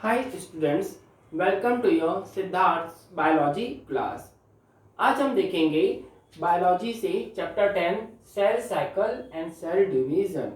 Hi students, welcome to your Siddharth biology class. आज हम देखेंगे बायोलॉजी से chapter 10 cell cycle and cell division.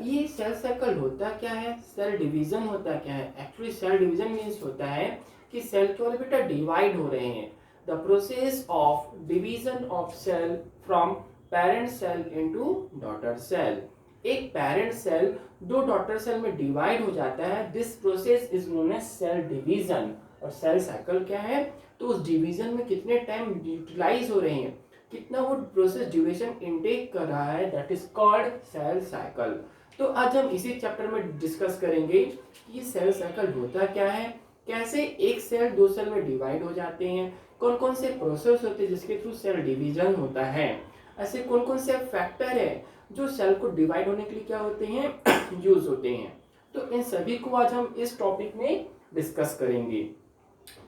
ये सेल साइकिल होता क्या है, सेल डिवीजन होता क्या है? एक्चुअली सेल डिवीजन मीन्स होता है कि सेल केवल बेटा डिवाइड हो रहे हैं। The process of division of cell from parent cell into daughter cell. एक पेरेंट सेल दो डॉटर सेल में डिवाइड हो जाता है। This process is known as cell division. और सेल साइकिल क्या है? तो उस डिवीजन में कितने टाइम यूटिलाइज हो रहे हैं, कितना वो प्रोसेस ड्यूरेशन इनटेक कर रहा है, that is called cell cycle. तो आज हम इसी चैप्टर में डिस्कस करेंगे कि सेल साइकिल होता क्या है, कैसे एक सेल दो सेल में डिवाइड हो जाते हैं, कौन कौन से प्रोसेस होते हैं जिसके थ्रू सेल डिवीजन होता है, ऐसे कौन कौन से फैक्टर है जो सेल को डिवाइड होने के लिए क्या होते हैं यूज होते हैं। तो इन सभी को आज हम इस टॉपिक में डिस्कस करेंगे।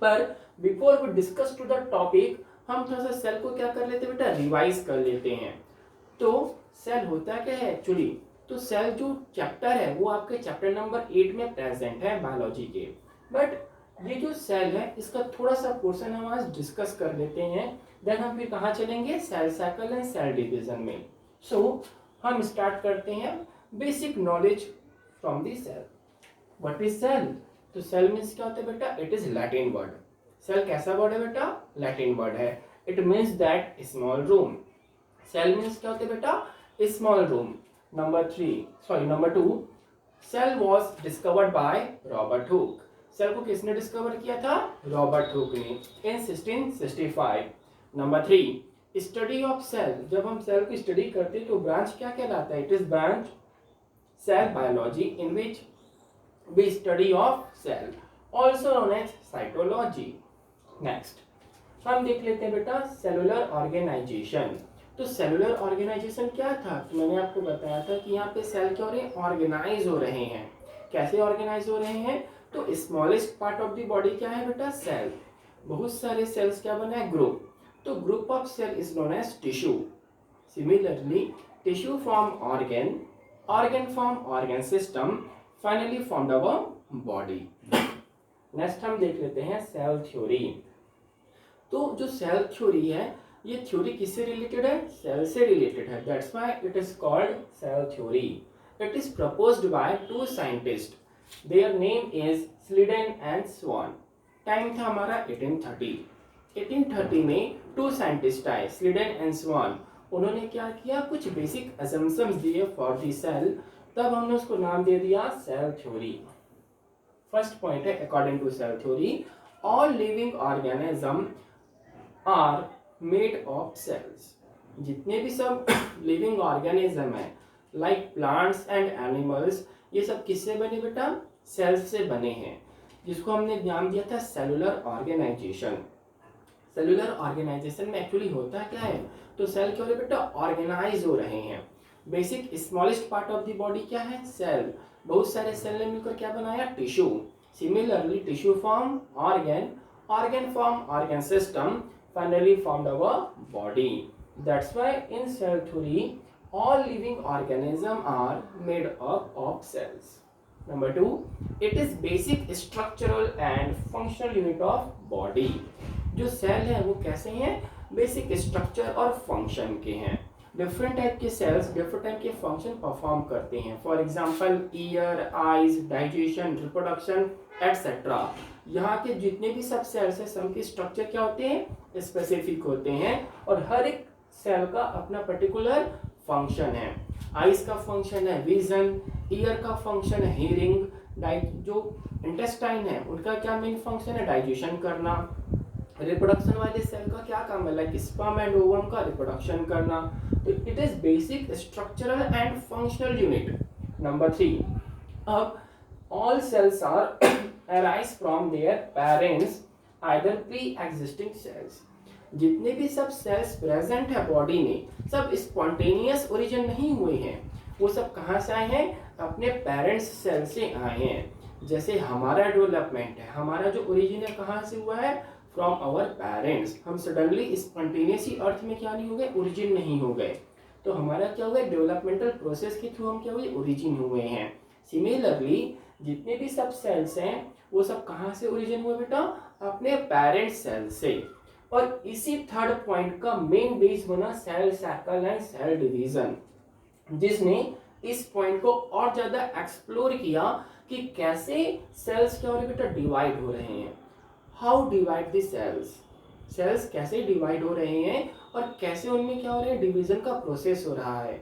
पर before we discuss to the topic, हम थोड़ा सा सेल को क्या कर लेते हैं बेटा, रिवाइज कर लेते हैं। तो सेल होता क्या है एक्चुअली? तो सेल जो चैप्टर है वो आपके चैप्टर नंबर 8 में प्रेजेंट है बायोलॉजी के। बट ये जो सेल है इसका थोड़ा सा पोर्शन हम आज डिस्कस कर लेते हैं। देन हम फिर कहाँ चलेंगे? Cell cycle and cell division में। सो हम स्टार्ट करते हैं basic knowledge from the cell. What is cell? तो सेल मीन्स क्या होता है बेटा? It is Latin word. Cell कैसा वर्ड है बेटा? लैटिन वर्ड है। It means that small room. Cell means क्या होता है बेटा? Small room. Number two, cell was discovered by Robert Hooke. Cell को किसने डिस्कवर किया था? रॉबर्ट हुक ने in 1665। Number three, study of cell. जब हम सेल की स्टडी करते हैं तो ब्रांच क्या कहलाता है? It is branch cell biology in which we study of cell, also known as cytology. Next हम देख लेते हैं बेटा सेलुलर ऑर्गेनाइजेशन। तो सेलुलर ऑर्गेनाइजेशन क्या था? तो मैंने आपको बताया था कि यहाँ पे सेल क्या हो रहे हैं? ऑर्गेनाइज हो रहे हैं। कैसे ऑर्गेनाइज हो रहे हैं? तो smallest part of the body क्या है बेटा? सेल। बहुत सारे सेल्स क्या बना है? ग्रुप। तो group of cell is known as tissue. Similarly tissue form organ, organ form organ system, finally formed our body. Next हम देख लेते हैं सेल थ्योरी। तो जो सेल थ्योरी है ये थ्योरी किससे रिलेटेड है? सेल से रिलेटेड है। That's why it is called cell theory. It is proposed by two scientist. Their name is Schleiden and Schwann. Time था हमारा 1830। 1830 में टू साइंटिस्ट आए, स्लीडन एंड स्वान। उन्होंने क्या किया? कुछ बेसिक असम्पशंस दिए फॉर दी सेल। तब हमने उसको नाम दे दिया सेल थ्योरी। फर्स्ट पॉइंट है, according to cell theory all living organism are made of cells. जितने भी सब लिविंग ऑर्गेनिज्म है लाइक प्लांट्स एंड एनिमल्स, ये सब किससे बने बेटा? सेल्स से बने हैं, जिसको हमने नाम दिया था सेलुलर ऑर्गेनाइजेशन। सेलुलर ऑर्गेनाइजेशन में एक्चुअली होता क्या है? तो सेल क्या हो रहे बेटा? ऑर्गेनाइज हो रहे हैं। Basic smallest part of the body क्या है? सेल। बहुत सारे सेल ने मिलकर क्या बनाया? Tissue. Similarly tissue form organ, organ form organ system, finally formed our body. That's why in cell theory all living organisms are made up of cells. Number 2, it is basic structural and functional unit of body. जो cell है वो कैसे हैं? Basic structure और function के हैं। Different type के sales different type के फंक्शन परफॉर्म करते हैं। For example year, eyes, digestion, reproduction etcetera. यहाँ के जितने भी सब सेल्स हैं सबके स्ट्रक्चर क्या होते हैं? स्पेसिफिक होते हैं और हर एक सेल का अपना पर्टिकुलर फंक्शन है। आईज का फंक्शन है विजन, ईयर का फंक्शन है हियरिंग, जो इंटेस्टाइन है उनका क्या मेन फंक्शन है? डाइजेशन करना। रिप्रोडक्शन वाले सेल का क्या काम है? लाइक स्पर्म एंड ओवम का रिप्रोडक्शन करना। तो it is basic structural and functional unit. Number 3, अब all cells are arise from their parents either pre existing cells. जितने भी सब सेल्स प्रेजेंट है बॉडी में सब स्पॉन्टेनियस ओरिजिन नहीं हुए हैं, वो सब कहाँ से आए हैं? अपने पेरेंट्स सेल से आए हैं। जैसे हमारा डेवलपमेंट है, हमारा जो ओरिजिन है कहाँ से हुआ है? From our parents. हम सडनली स्पॉन्टेनियसली अर्थ में क्या नहीं हो गए? ओरिजिन नहीं हो गए। तो हमारा क्या हुआ? डेवलपमेंटल प्रोसेस के थ्रू हम क्या हुए? ओरिजिन हुए हैं। सिमिलरली जितने भी सब सेल्स हैं वो सब कहाँ से ओरिजिन हुए बेटा, अपने पेरेंट सेल से। और इसी थर्ड पॉइंट का मेन बेस बना cell cycle and cell division, जिसने इस पॉइंट को और ज्यादा एक्सप्लोर किया कि कैसे सेल्स क्या हो रहे बेटा, डिवाइड हो रहे हैं। How divide the cells, cells कैसे डिवाइड हो रहे हैं और कैसे उनमें क्या हो रहा है, डिवीजन का प्रोसेस हो रहा है।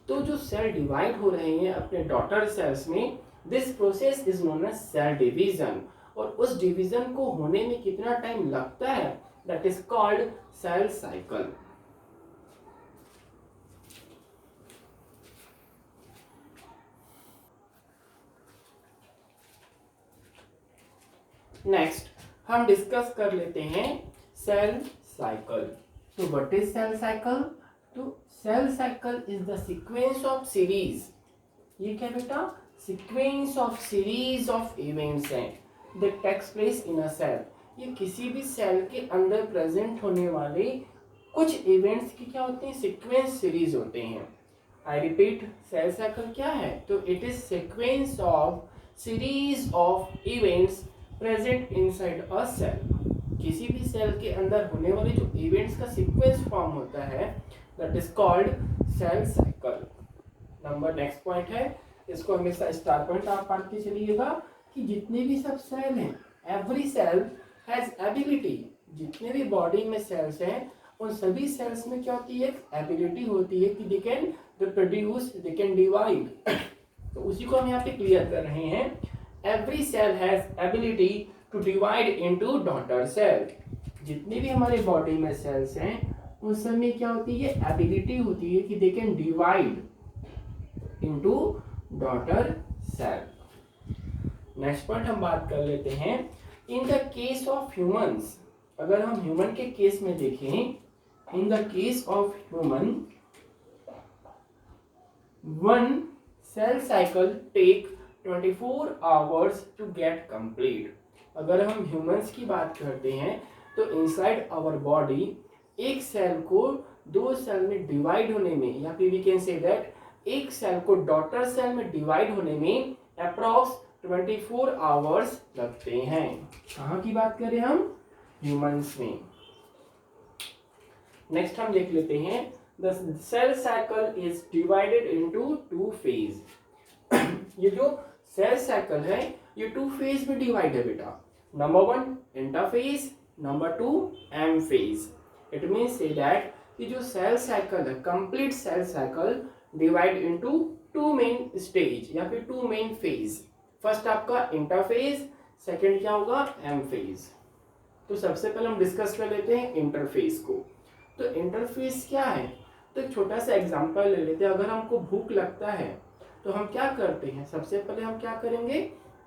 तो जो सेल डिवाइड हो रहे हैं अपने डॉटर सेल्स में, this process is known as cell division. और उस डिवीजन को होने में कितना टाइम लगता है, that is called cell cycle. Next हम डिस्कस कर लेते हैं सेल साइकिल। तो व्हाट इज सेल साइकिल? तो cell cycle is the sequence of series, ये क्या बेटा, sequence of series of events हैं that takes place in a cell. ये किसी भी सेल के अंदर प्रेजेंट होने वाले कुछ इवेंट्स की क्या होते हैं, सीक्वेंस सीरीज होते हैं। आई रिपीट, सेल साइकिल क्या है? तो it is sequence of series of events present inside a cell. किसी भी सेल के अंदर होने वाले जो इवेंट्स का सीक्वेंस फॉर्म होता है, that is called cell cycle. Number next point है, इसको हमेशा स्टार पॉइंट आप पढ़ते चलिएगा कि जितने भी सब सेल हैं, एवरी सेल हैज एबिलिटी। जितने भी बॉडी में सेल्स हैं उन सभी सेल्स में क्या होती है, एबिलिटी होती है कि they can reproduce, they can divide. तो उसी को हम यहाँ पे क्लियर कर रहे हैं। Every cell has ability to divide into daughter cell. जितने भी हमारे बॉडी में सेल्स हैं उन सब में क्या होती है, एबिलिटी होती है कि they can divide into daughter cell. Next point हम बात कर लेते हैं, in the case of humans. अगर हम ह्यूमन के केस में देखें, in the case of human, one cell cycle take 24 hours to get complete. अगर हम ह्यूमंस की बात करते हैं तो इनसाइड आवर बॉडी एक सेल को दो सेल में डिवाइड होने में, या फिर वी कैन से दैट एक सेल को डॉटर सेल में डिवाइड होने में अप्रॉक्स 24 आवर्स लगते हैं। कहाँ की बात करें हम? ह्यूमंस में। नेक्स्ट हम देख लेते हैं, the cell cycle is divided into 2 phase. ये जो सेल साइकिल है ये 2 फेज में डिवाइड है बेटा। Number 1 interphase, number 2 M phase. It means say that कि जो सेल साइकिल है, complete cell cycle divide into 2 main stage या फिर 2 मेन फेज। फर्स्ट आपका इंटरफेज, सेकंड क्या होगा, एम फेज। तो सबसे पहले हम डिस्कस कर लेते हैं इंटरफेज को। तो इंटरफेस क्या है? तो एक छोटा सा एग्जांपल ले लेते हैं। अगर हमको भूख लगता है तो हम क्या करते हैं, सबसे पहले हम क्या करेंगे,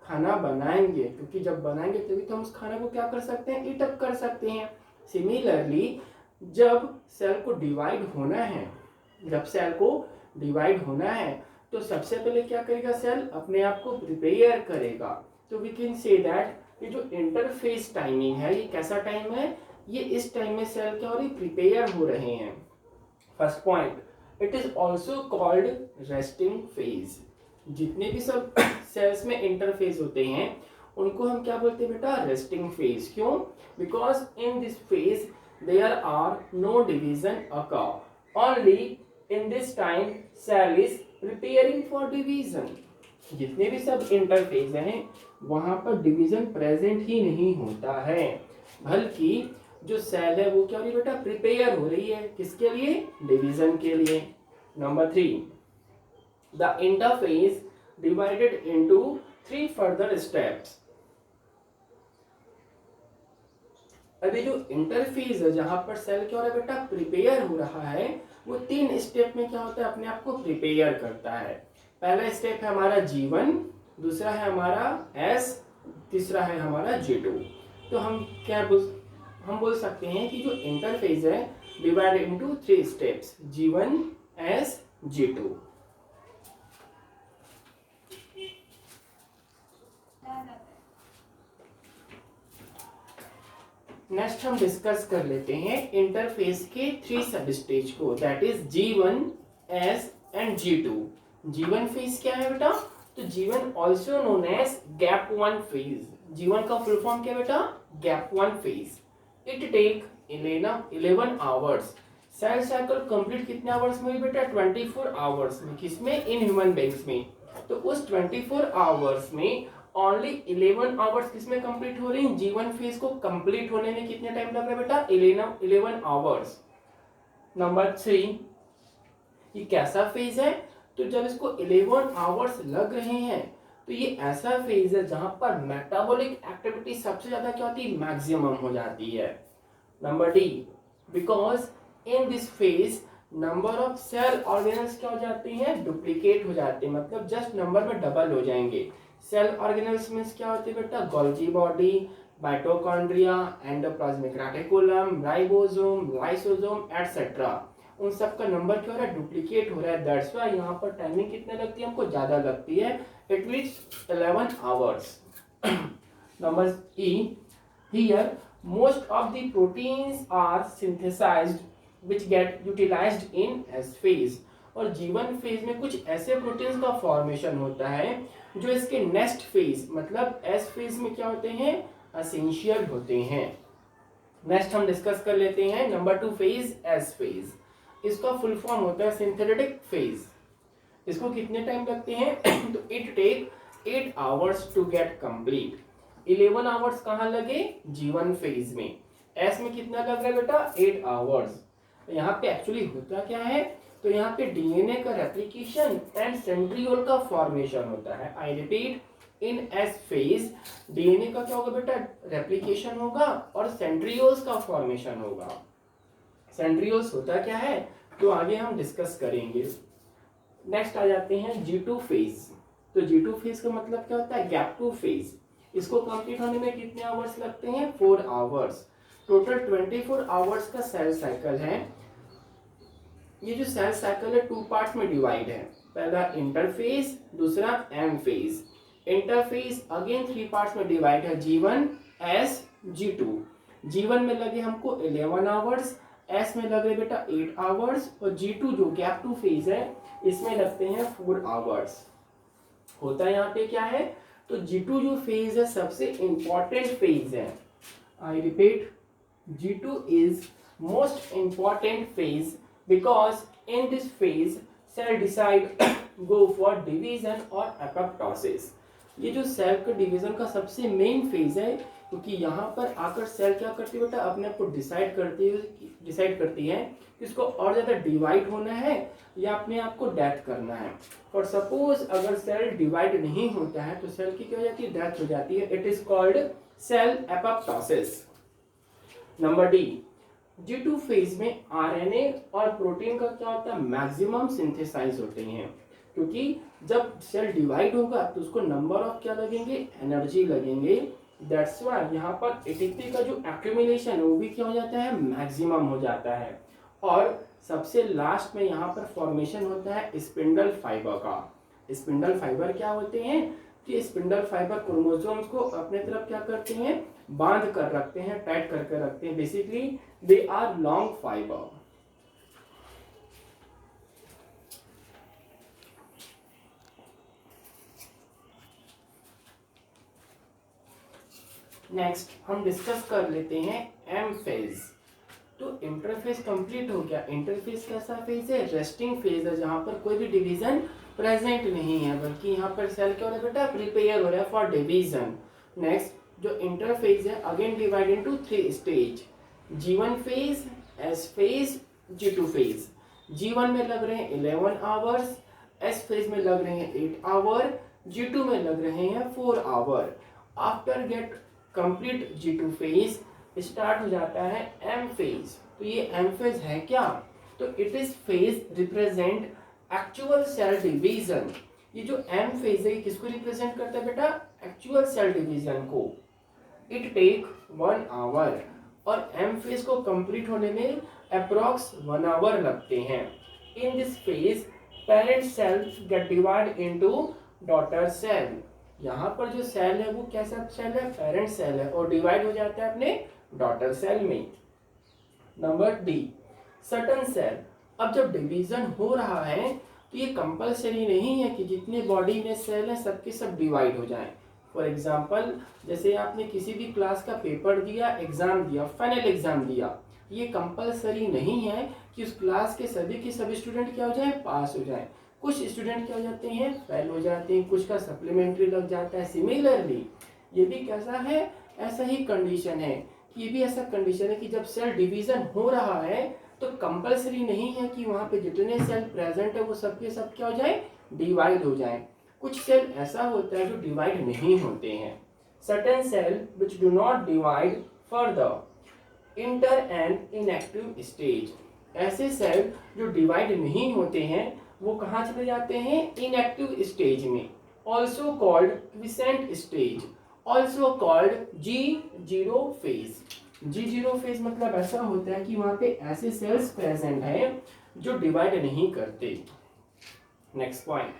खाना बनाएंगे, क्योंकि जब बनाएंगे तभी तो हम उस खाने को क्या कर सकते हैं, ईट अप कर सकते हैं। सिमिलरली जब सेल को डिवाइड होना है, जब सेल को डिवाइड होना है तो सबसे पहले क्या करेगा, सेल अपने आप को प्रिपेयर करेगा। तो वी कैन से दैट ये जो इंटरफेस टाइमिंग है, ये कैसा टाइम है, ये इस टाइम में सेल क्या हो रही, प्रिपेयर हो रहे हैं। First point, it is also called resting phase. जितने भी सब सेल्स में इंटरफेज होते हैं उनको हम क्या बोलते हैं बेटा, रेस्टिंग फेज। क्यों? Because in this phase there are no division occur, only in this time cell is preparing for division. जितने भी सब इंटरफेज हैं वहां पर डिवीजन प्रेजेंट ही नहीं होता है, बल्कि जो सेल है वो क्या हो रही है बेटा, प्रिपेयर हो रही है। किसके लिए? डिवीजन के लिए। Number 3, the interphase divided into 3 further steps. अभी जो इंटरफेज है जहां पर सेल क्या हो रहा है बेटा, प्रिपेयर हो रहा है, वो 3 स्टेप में क्या होता है, अपने आप को प्रिपेयर करता है। पहला स्टेप है हमारा G1, दूसरा है हमारा S, तीसरा है हमारा G2। तो हम क्या हम बोल सकते हैं कि जो इंटरफेज है divide into 3 steps, G1, S, G2। Next हम डिस्कस कर लेते हैं इंटरफेस के 3 सब स्टेज को, that is G1, S and G2। G1 phase क्या है बेटा, तो G1 also known as gap 1 phase. G1 का फुल फॉर्म क्या बेटा? Gap 1 phase. It take 11 hours. Cell cycle complete कितने आवर्स में हुई बेटा? 24 आवर्स में। किसमें? इन ह्यूमन बीइंग्स में। तो उस 24 आवर्स में ओनली 11 आवर्स किसमें कंप्लीट हो रही है? G1 फेज को कंप्लीट होने में कितने टाइम लग रहा है बेटा? 11 आवर्स। नंबर 3, ये कैसा फेज है? तो जब इसको 11 आवर्स लग रहे हैं तो ये ऐसा फेज है जहां पर मेटाबॉलिक एक्टिविटी सबसे ज्यादा क्या होती है? मैक्सिमम हो जाती है। Number D, because in this phase number of cell organelles क्या हो जाते हैं? डुप्लीकेट हो जाते हैं, मतलब जस्ट नंबर में डबल हो जाएंगे। सेल ऑर्गेनल्स में क्या होते हैं बेटा? Golgi body, mitochondria, endoplasmic reticulum, ribosome, lysosome etcetera. उन सब का नंबर क्या हो रहा है? डुप्लीकेट हो रहा है। दैट्स व्हाई यहाँ पर टाइमिंग कितने लगती है? हमको ज्यादा लगती है। It means 11 hours. Number E, here most of the proteins are synthesized which get utilized in S phase। और G1 फेज में कुछ ऐसे प्रोटीन्स का फॉर्मेशन होता है जो इसके नेक्स्ट फेज मतलब S फेज में क्या होते हैं? एसेंशियल होते हैं। नेक्स्ट हम डिस्कस कर लेते हैं नंबर 2 फेज, S फेज। इसका फुल फॉर्म होता है सिंथेटिक फेज। इसको कितने टाइम लगते हैं? तो it take 8 hours to get complete. 11 hours कहाँ लगे? G1 फेज में। S में कितना लग रहा है बेटा? 8 आवर्स। यहाँ पे एक्चुअली होता क्या है? तो यहाँ पे डीएनए का रेप्लिकेशन एंड सेंट्रियोल का फॉर्मेशन होता है। I repeat, in S phase DNA का क्या होगा बेटा? रेप्लिकेशन होगा और सेंट्रियोल्स का फॉर्मेशन होगा। सेंट्रियोल्स होता क्या है तो आगे हम डिस्कस करेंगे। नेक्स्ट आ जाते हैं G2 फेज। तो G2 फेज का मतलब क्या होता है? Gap 2 phase. इसको कंप्लीट होने में कितने आवर्स लगते हैं? 4 आवर्स। टोटल 24 आवर्स का सेल साइकिल है। ये जो सेल साइकिल है 2 पार्ट्स में डिवाइड है। पहला इंटरफेज, दूसरा M phase. Interphase again 3 parts में डिवाइड है, G1, S, G2। G1 में लगे हमको 11 आवर्स, S में लगे बेटा 8 आवर्स और G2 जो गैप 2 फेज है इसमें लगते हैं 4 आवर्स। होता यहाँ पे क्या है? तो G2 जो फेज है सबसे इंपॉर्टेंट फेज है। I repeat, G2 is most important phase because in this phase cell decide go for division और एपोप्टोसिस। ये जो सेल के डिवीजन का सबसे मेन फेज है क्योंकि यहाँ पर आकर सेल क्या करती है बेटा? अपने आप को डिसाइड करती है कि इसको और ज्यादा डिवाइड होना है या अपने आप को डेथ करना है। और सपोज अगर सेल डिवाइड नहीं होता है तो सेल की क्या हो जाती है? डेथ हो जाती है। It is called cell apoptosis. Number D, G2 phase में आरएनए और प्रोटीन का क्या होता है? मैक्सिमम सिंथेसाइज होते हैं क्योंकि जब सेल डिवाइड होगा तो उसको नंबर ऑफ क्या लगेंगे? एनर्जी लगेंगे। दैट्स व्हाई यहाँ पर एटीपी का जो एक्यूमुलेशन है वो भी क्या हो जाता है? मैक्सिमम हो जाता है। और सबसे लास्ट में यहाँ पर फॉर्मेशन होता है स्पिंडल फाइबर का। स्पिंडल फाइबर क्या होते हैं? कि स्पिंडल फाइबर क्रोमोसोम्स को अपने तरफ क्या करते हैं? बांध कर रखते हैं, टाइट करके रखते हैं। Basically they are long fibre. Next हम डिस्कस कर लेते हैं एम फेज। तो इंटरफेज कंप्लीट हो गया। इंटरफेज कैसा फेज है? रेस्टिंग फेज है जहां पर कोई भी डिवीजन प्रेजेंट नहीं है बल्कि यहाँ पर सेल क्या हो रहा है बेटा? प्रिपेयर हो रहा है फॉर डिवीजन। नेक्स्ट जो इंटरफेज है again divide into 3 stage, G1 phase, S phase, G2 phase. G1 में लग रहे हैं 11 आवर्स, S फेज में लग रहे हैं 8 आवर, G2 में लग रहे हैं 4 hour. After get complete G2 phase start हो जाता है M फेज। तो ये M फेज है क्या? तो it is phase represent actual cell division. ये जो M फेज है किसको रिप्रेजेंट करता है बेटा? एक्चुअल सेल डिवीजन को। इट टेक 1 आवर और M फेज को कंप्लीट होने में अप्रॉक्स 1 आवर लगते हैं। In this phase parent cells get divide into daughter cell. यहाँ पर जो सेल है वो कैसा सेल है? पेरेंट सेल है और डिवाइड हो जाता है अपने डॉटर सेल में। Number D, certain cell. अब जब डिवीजन हो रहा है तो ये कंपलसरी नहीं है कि जितने बॉडी में सेल हैं सबके सब डिवाइड हो जाएं। फॉर एग्जांपल, जैसे आपने किसी भी क्लास का पेपर दिया, एग्जाम दिया, फाइनल एग्जाम दिया, ये कंपलसरी नहीं है कि उस क्लास के सभी स्टूडेंट क्या हो जाए, पास हो जाए। कुछ स्टूडेंट क्या हो जाते हैं, फेल हो जाते हैं, कुछ का सप्लीमेंट्री लग जाता है। सिमिलरली ये भी कैसा है, ऐसा ही कंडीशन है कि ये भी ऐसा कंडीशन है कि जब सेल डिवीजन हो रहा है तो कंपलसरी नहीं है कि वहां पे जितने सेल प्रेजेंट है वो सबके सब क्या हो जाए, डिवाइड हो जाए। कुछ सेल ऐसा होता है जो डिवाइड नहीं होते हैं। Certain cell which do not divide further enter and inactive stage. ऐसे सेल जो डिवाइड नहीं होते हैं वो कहाँ चले जाते हैं, इनएक्टिव स्टेज में। Also called quiescent stage, also called G0 phase. G0 phase मतलब ऐसा होता है कि वहां पे ऐसे सेल्स प्रेजेंट हैं जो डिवाइड नहीं करते। नेक्स्ट पॉइंट,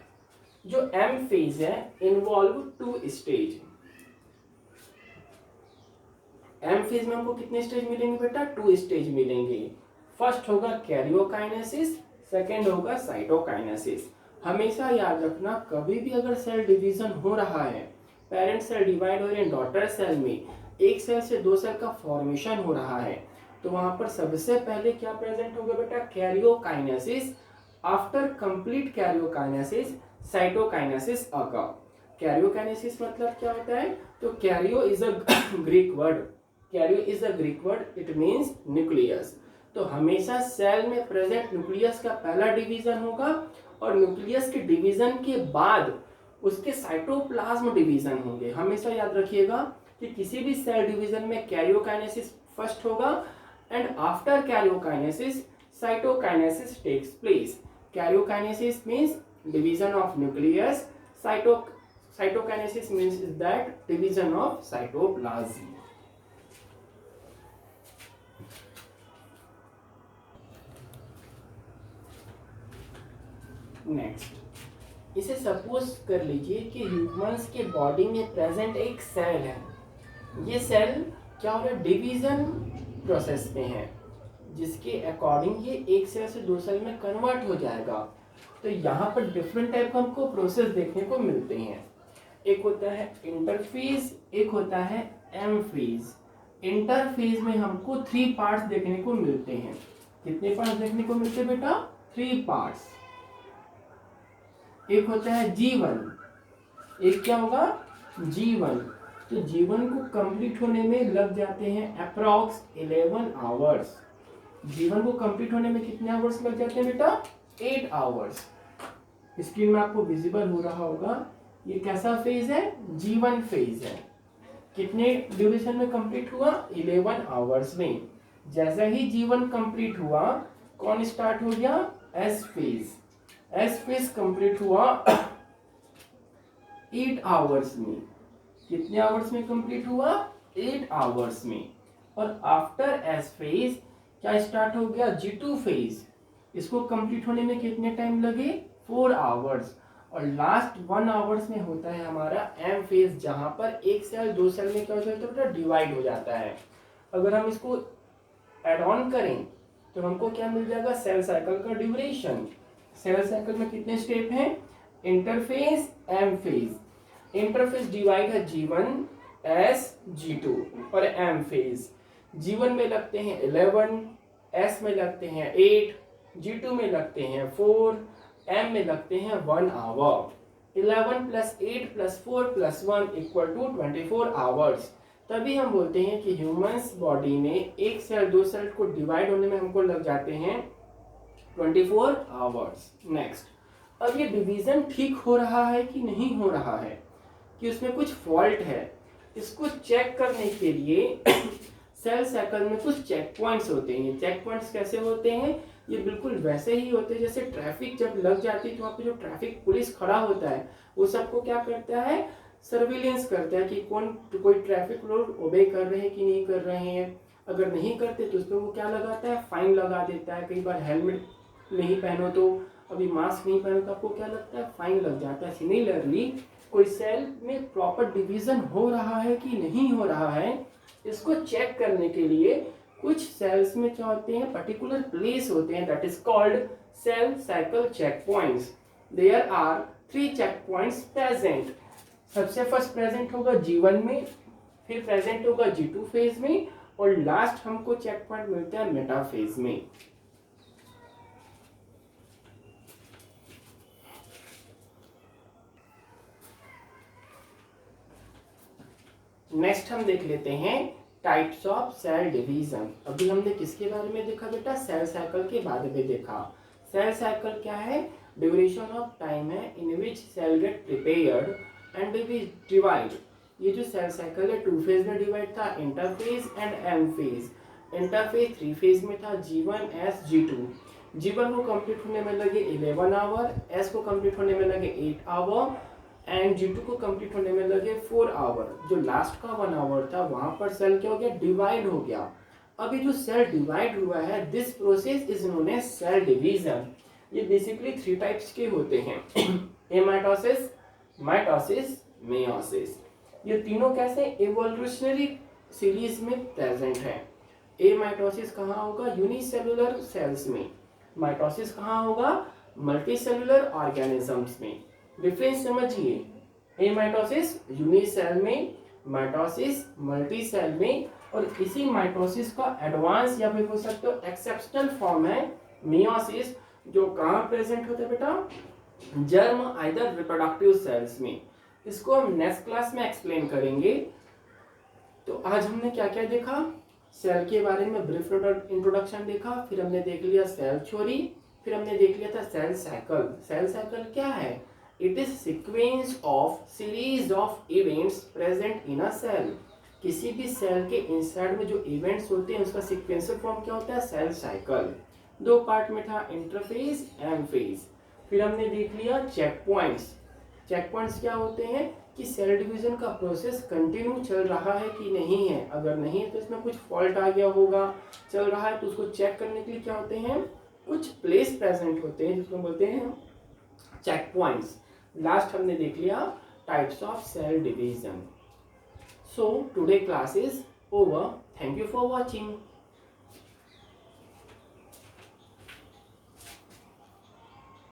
जो M फेज है, इन्वॉल्व 2 स्टेज। M फेज में हमको कितने स्टेज मिलेंगे बेटा, 2 स्टेज मिलेंगे। फर्स्ट होगा कैरियोकाइनेसिस, सेकेंड होगा साइटोकाइनेसिस। हमेशा याद रखना, कभी भी अगर सेल डिवीजन हो रहा है, पेरेंट सेल डिवाइड हो रहे हैं डॉटर सेल में, एक सेल से 2 सेल का फॉर्मेशन हो रहा है, तो वहां पर सबसे पहले क्या प्रेजेंट होगा बेटा, karyokinesis. After complete karyokinesis cytokinesis occur. Karyokinesis मतलब क्या होता है, तो karyo is a Greek word, karyo is a Greek word, it means nucleus. तो हमेशा सेल में प्रेजेंट न्यूक्लियस का पहला डिवीजन होगा और न्यूक्लियस के डिवीजन के बाद उसके साइटोप्लाज्म डिवीजन होंगे। हमेशा याद रखिएगा कि किसी भी सेल डिवीजन में कैरियोकाइनेसिस फर्स्ट होगा and after karyokinesis cytokinesis takes place. Karyokinesis means division of nucleus, cytokinesis means that division of cytoplasm. Next, इसे सपोज कर लीजिए कि ह्यूमंस के बॉडी में प्रेजेंट एक सेल है। ये सेल क्या हो रहा है, डिवीजन प्रोसेस में है, जिसके अकॉर्डिंग ये एक सेल से 2 सेल में कन्वर्ट हो जाएगा। तो यहाँ पर डिफरेंट टाइप का हमको प्रोसेस देखने को मिलते हैं। एक होता है इंटरफेज, एक होता है एम फेज। इंटरफेज में हमको 3 पार्ट्स देखने को मिलते हैं। कितने पार्ट्स देखने को मिलते हैं बेटा, 3 पार्ट्स। एक होता है G1, एक क्या होगा, G1। तो G1 को कंप्लीट होने में लग जाते हैं अप्रॉक्स 11 आवर्स। G1 को कंप्लीट होने में कितने आवर्स लग जाते हैं बेटा, 8 आवर्स। स्क्रीन में आपको विजिबल हो रहा होगा, ये कैसा फेज है, G1 फेज है। कितने ड्यूरेशन में कंप्लीट हुआ, 11 आवर्स में। जैसे ही G1 कंप्लीट हुआ, कौन स्टार्ट हो गया, S phase. S phase complete हुआ 8 आवर्स में। कितने आवर्स में कंप्लीट हुआ, 8 आवर्स में। और आफ्टर एस फेज क्या स्टार्ट हो गया, G2 फेज। इसको कंप्लीट होने में कितने टाइम लगे, 4 आवर्स। और लास्ट 1 आवर्स में होता है हमारा एम फेज, जहां पर एक सेल 2 सेल में क्या हो जाता है, डिवाइड हो जाता है। अगर हम इसको एड ऑन करें तो हमको क्या मिल जाएगा, सेल साइकिल का ड्यूरेशन। सेल साइकिल में कितने स्टेप हैं, interphase, M phase. Interphase divide है G1, S, G2 और एम फेज। G1 में लगते हैं 11, S में लगते हैं 8, G2 में लगते हैं 4, M में लगते हैं 1 आवर। 11 + 8 + 4 + 1 = 24 आवर्स। तभी हम बोलते हैं कि ह्यूमंस बॉडी में एक सेल 2 सेल को डिवाइड होने में हमको लग जाते हैं 24 आवर्स। नेक्स्ट, अब ये डिवीजन ठीक हो रहा है कि नहीं हो रहा है, कि उसमें कुछ फॉल्ट है, इसको चेक करने के लिए सेल साइकिल में कुछ चेक पॉइंट्स होते हैं। चेक पॉइंट्स कैसे होते हैं, ये बिल्कुल वैसे ही होते हैं जैसे ट्रैफिक जब लग जाती है तो वहाँ पे जो ट्रैफिक पुलिस खड़ा होता है वो सबको क्या करता है, सर्विलेंस करता है कि कोई ट्रैफिक रूल ओबे कर रहे हैं कि नहीं कर रहे हैं। अगर नहीं करते तो उस पर वो क्या लगाता है, फाइन लगा देता है। कई बार हेलमेट नहीं पहनो तो, अभी मास्क नहीं पहनो तो आपको क्या लगता है, फाइन लग जाता है। सिमिलरली कोई सेल में प्रॉपर डिवीजन हो रहा है कि नहीं हो रहा है, इसको चेक करने के लिए कुछ सेल्स में क्या होते हैं, पर्टिकुलर प्लेस होते हैं, that is called cell cycle check points. There are 3 check points present. सबसे फर्स्ट प्रेजेंट होगा G1 में, फिर प्रेजेंट होगा G2 फेज में, और लास्ट हमको चेक पॉइंट मिलता है मेटा फेज में। नेक्स्ट हम देख लेते हैं टाइप्स ऑफ सेल डिवीजन। अभी हमने किसके बारे में देखा बेटा? सेल साइकिल के बारे में देखा। सेल साइकिल क्या है? ड्यूरेशन ऑफ टाइम है in which cell get prepared and divide. ये जो सेल साइकिल है 2 फेज में डिवाइड था, interphase and M phase. Interphase 3 phase में था, G1 S G2। G1 को कंप्लीट होने में लगे 11 आवर, S को कंप्लीट होने में लगे 8 आवर एंड G2 को कंप्लीट होने में लगे 4 आवर। जो लास्ट का 1 आवर था वहां पर सेल क्या हो गया? डिवाइड हो गया। अभी जो सेल डिवाइड हुआ है, this process is known as cell division. ये बेसिकली 3 टाइप्स के होते हैं एमाइटोसिस, माइटोसिस, मेयोसिस। ये तीनों कैसे? इवोल्यूशनरी सीरीज में प्रेजेंट है। एमाइटोसिस कहाँ होगा? यूनिसेलुलर सेल्स में। माइटोसिस कहाँ होगा? मल्टीसेलुलर ऑर्गेनिजम्स में। डिफरेंस समझिए, एमाइटोसिस यूनिसेल में, माइटोसिस मल्टीसेल में, और इसी माइटोसिस का एडवांस या फिर हो सकते हो एक्सेप्शनल फॉर्म है मियोसिस, जो कहाँ प्रेजेंट होते हैं बेटा? जर्म आइदर रिप्रोडक्टिव सेल्स में। इसको हम नेक्स्ट क्लास में एक्सप्लेन करेंगे। तो आज हमने क्या क्या देखा? सेल के बारे में ब्रीफ इंट्रोडक्शन देखा, फिर हमने देख लिया सेल थ्योरी, फिर हमने देख लिया था सेल साइकिल। सेल साइकिल क्या है? It is sequence of series of events present in a cell. किसी भी सेल के इनसाइड में जो इवेंट्स होते हैं उसका सीक्वेंशियल फॉर्म क्या होता है? Cell cycle. 2 पार्ट में था, इंटरफेज, एम फेज। फिर हमने देख लिया चेक पॉइंट्स। चेक पॉइंट्स क्या होते हैं कि सेल डिवीजन का प्रोसेस कंटिन्यू चल रहा है कि नहीं है। अगर नहीं है तो इसमें कुछ फॉल्ट आ गया होगा। चल रहा है तो उसको चेक करने के लिए क्या होते हैं? कुछ प्लेस प्रेजेंट होते हैं जिसको बोलते हैं चेक पॉइंट्स। लास्ट हमने देख लिया types of cell division. So today class is over. Thank you for watching.